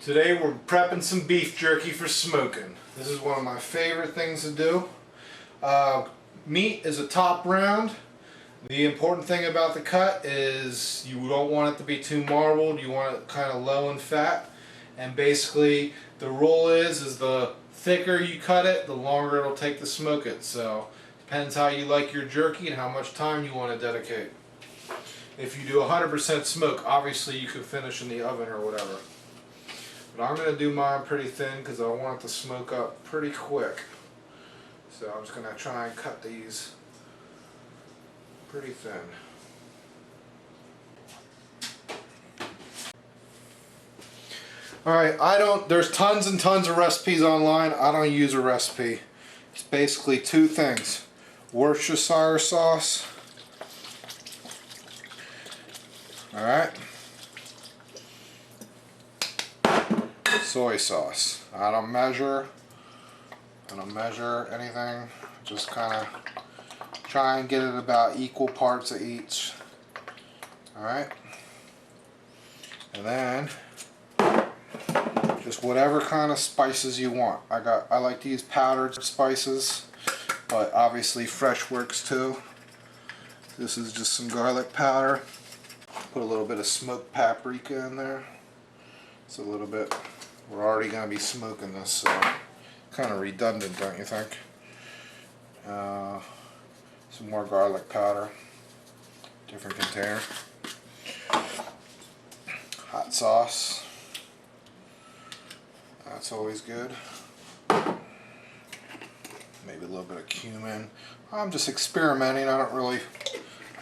Today we're prepping some beef jerky for smoking. This is one of my favorite things to do. Meat is a top round. The important thing about the cut is you don't want it to be too marbled. You want it kind of low in fat. And basically the rule is the thicker you cut it, the longer it'll take to smoke it. So depends how you like your jerky and how much time you want to dedicate. If you do 100% smoke, obviously you could finish in the oven or whatever. But I'm going to do mine pretty thin because I want it to smoke up pretty quick. So I'm just going to try and cut these pretty thin. Alright, there's tons and tons of recipes online. I don't use a recipe. It's basically two things. Worcestershire sauce. Alright. Soy sauce. I don't measure anything. Just kind of try and get it about equal parts of each. Alright. And then just whatever kind of spices you want. I like to use powdered spices, but obviously fresh works too. This is just some garlic powder. Put a little bit of smoked paprika in there. It's a little bit. We're already going to be smoking this, so kind of redundant, don't you think? Some more garlic powder. Different container. Hot sauce. That's always good. Maybe a little bit of cumin. I'm just experimenting. I don't really.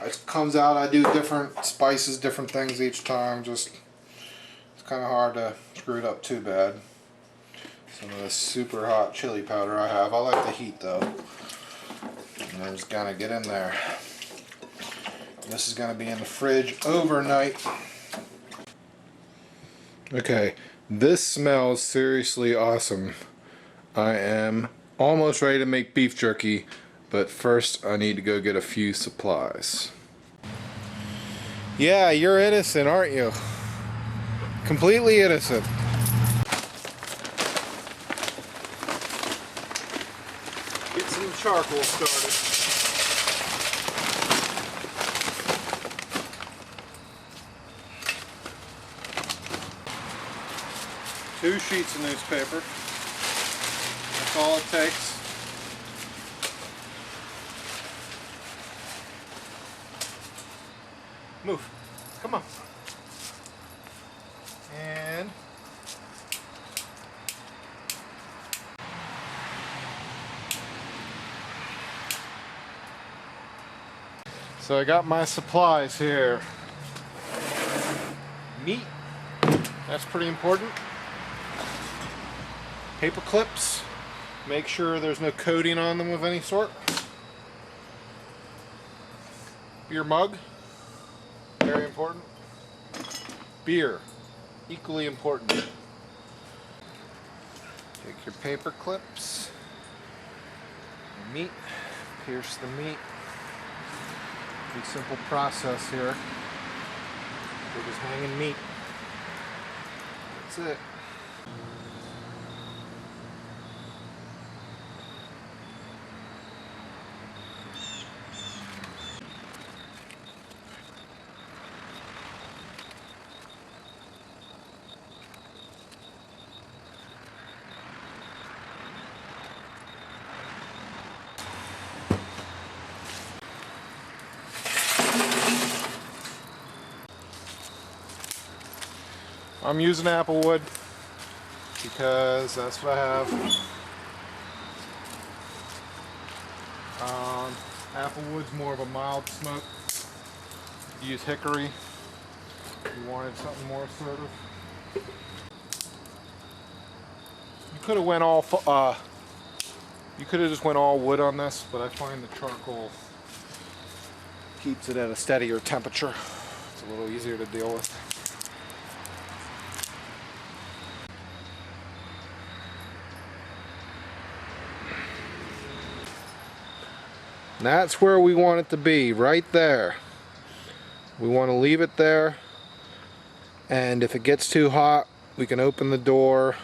It comes out. I do different spices, different things each time. Just it's kind of hard to screw it up too bad. Some of this super hot chili powder I have. I like the heat though. And I'm just gonna get in there. This is gonna be in the fridge overnight. Okay, this smells seriously awesome. I am almost ready to make beef jerky, but first I need to go get a few supplies. Yeah, you're innocent, aren't you? Completely innocent. Get some charcoal started. Two sheets of newspaper. That's all it takes. Move. Come on. And so I got my supplies here. Meat. That's pretty important. Paper clips. Make sure there's no coating on them of any sort. Beer mug. Very important. Beer. Equally important. Take your paper clips. Meat. Pierce the meat. Pretty simple process here. We're just hanging meat. That's it. I'm using applewood because that's what I have. Applewood's more of a mild smoke. Use hickory if you wanted something more assertive. You could have went all you could have just went all wood on this, but I find the charcoal keeps it at a steadier temperature. It's a little easier to deal with. And that's where we want it to be, right there. We want to leave it there, and if it gets too hot, we can open the door,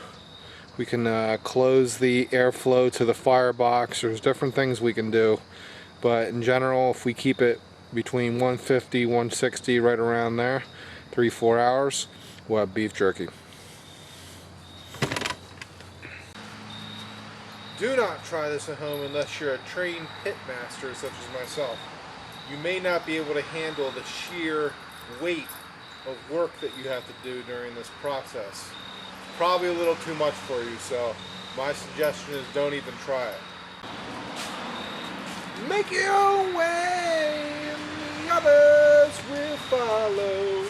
we can close the airflow to the firebox. There's different things we can do, but in general, if we keep it between 150, 160, right around there, 3-4 hours, we'll have beef jerky. Do not try this at home unless you're a trained pit master such as myself. You may not be able to handle the sheer weight of work that you have to do during this process. Probably a little too much for you, so my suggestion is don't even try it. Make your way and the others will follow.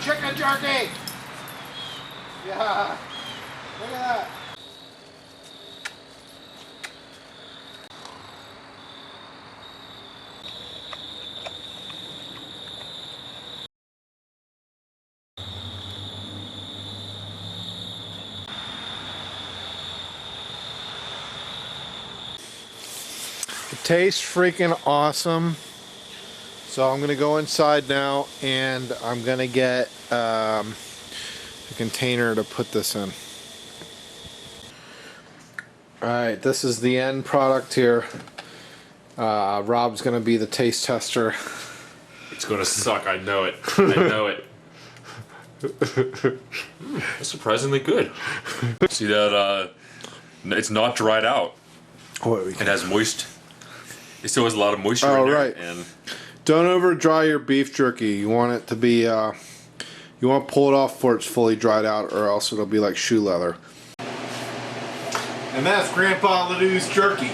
Chicken jerky! Yeah, look at that. It tastes freaking awesome. So I'm gonna go inside now and I'm gonna get a container to put this in. Alright, this is the end product here. Rob's gonna be the taste tester. It's gonna suck, I know it. I know it. That's surprisingly good. See that, it's not dried out. It has moist. It still has a lot of moisture in there. Right. And don't over dry your beef jerky. You want it to be, you want to pull it off before it's fully dried out, or else it'll be like shoe leather. And that's Grandpa Ladou's jerky.